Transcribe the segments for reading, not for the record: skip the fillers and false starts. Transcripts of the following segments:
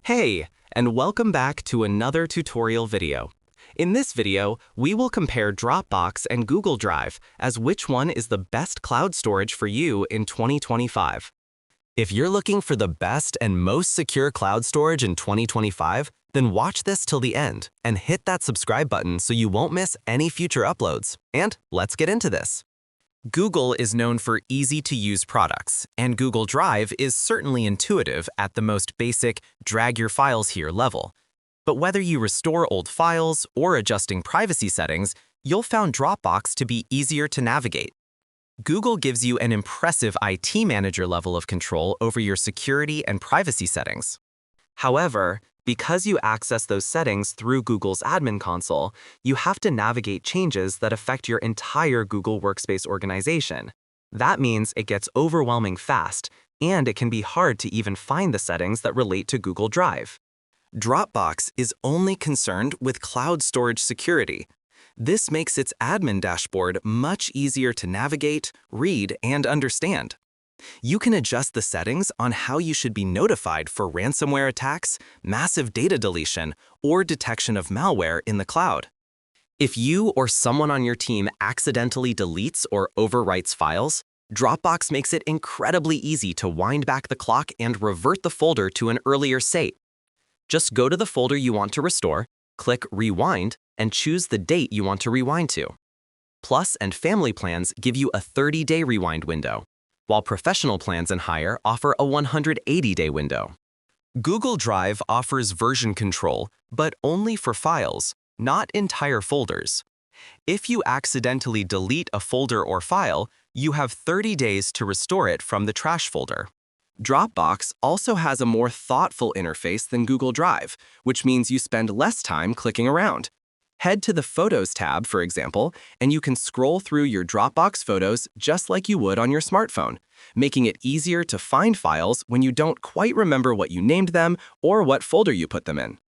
Hey, and welcome back to another tutorial video. In this video, we will compare Dropbox and Google Drive as which one is the best cloud storage for you in 2025. If you're looking for the best and most secure cloud storage in 2025, then watch this till the end and hit that subscribe button so you won't miss any future uploads. And let's get into this. Google is known for easy-to-use products, and Google Drive is certainly intuitive at the most basic drag your files here level. But whether you restore old files or adjusting privacy settings, you'll find Dropbox to be easier to navigate. Google gives you an impressive IT manager level of control over your security and privacy settings. However, because you access those settings through Google's admin console, you have to navigate changes that affect your entire Google Workspace organization. That means it gets overwhelming fast, and it can be hard to even find the settings that relate to Google Drive. Dropbox is only concerned with cloud storage security. This makes its admin dashboard much easier to navigate, read, and understand. You can adjust the settings on how you should be notified for ransomware attacks, massive data deletion, or detection of malware in the cloud. If you or someone on your team accidentally deletes or overwrites files, Dropbox makes it incredibly easy to wind back the clock and revert the folder to an earlier state. Just go to the folder you want to restore, click Rewind, and choose the date you want to rewind to. Plus and family plans give you a 30-day rewind window, while professional plans and higher offer a 180-day window. Google Drive offers version control, but only for files, not entire folders. If you accidentally delete a folder or file, you have 30 days to restore it from the trash folder. Dropbox also has a more thoughtful interface than Google Drive, which means you spend less time clicking around. Head to the Photos tab, for example, and you can scroll through your Dropbox photos just like you would on your smartphone, making it easier to find files when you don't quite remember what you named them or what folder you put them in.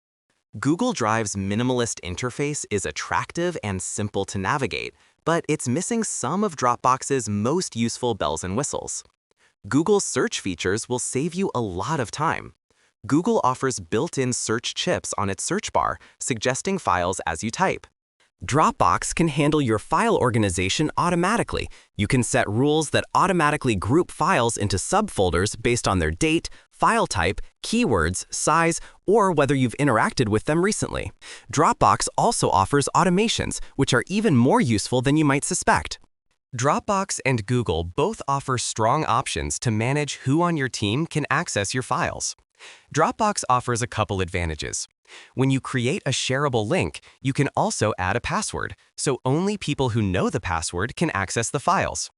Google Drive's minimalist interface is attractive and simple to navigate, but it's missing some of Dropbox's most useful bells and whistles. Google's search features will save you a lot of time. Google offers built-in search chips on its search bar, suggesting files as you type. Dropbox can handle your file organization automatically. You can set rules that automatically group files into subfolders based on their date, file type, keywords, size, or whether you've interacted with them recently. Dropbox also offers automations, which are even more useful than you might suspect. Dropbox and Google both offer strong options to manage who on your team can access your files. Dropbox offers a couple advantages. When you create a shareable link, you can also add a password, so only people who know the password can access the files.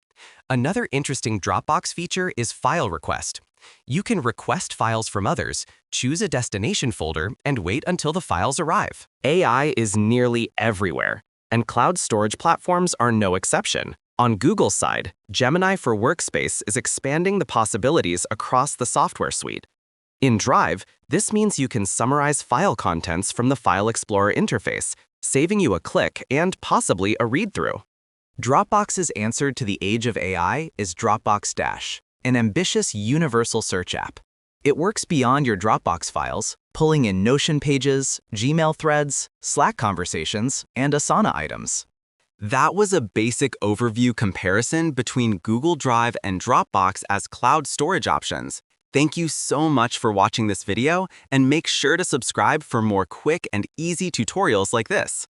Another interesting Dropbox feature is File Request. You can request files from others, choose a destination folder, and wait until the files arrive. AI is nearly everywhere, and cloud storage platforms are no exception. On Google's side, Gemini for Workspace is expanding the possibilities across the software suite. In Drive, this means you can summarize file contents from the File Explorer interface, saving you a click and possibly a read-through. Dropbox's answer to the age of AI is Dropbox Dash, an ambitious universal search app. It works beyond your Dropbox files, pulling in Notion pages, Gmail threads, Slack conversations, and Asana items. That was a basic overview comparison between Google Drive and Dropbox as cloud storage options. Thank you so much for watching this video, and make sure to subscribe for more quick and easy tutorials like this.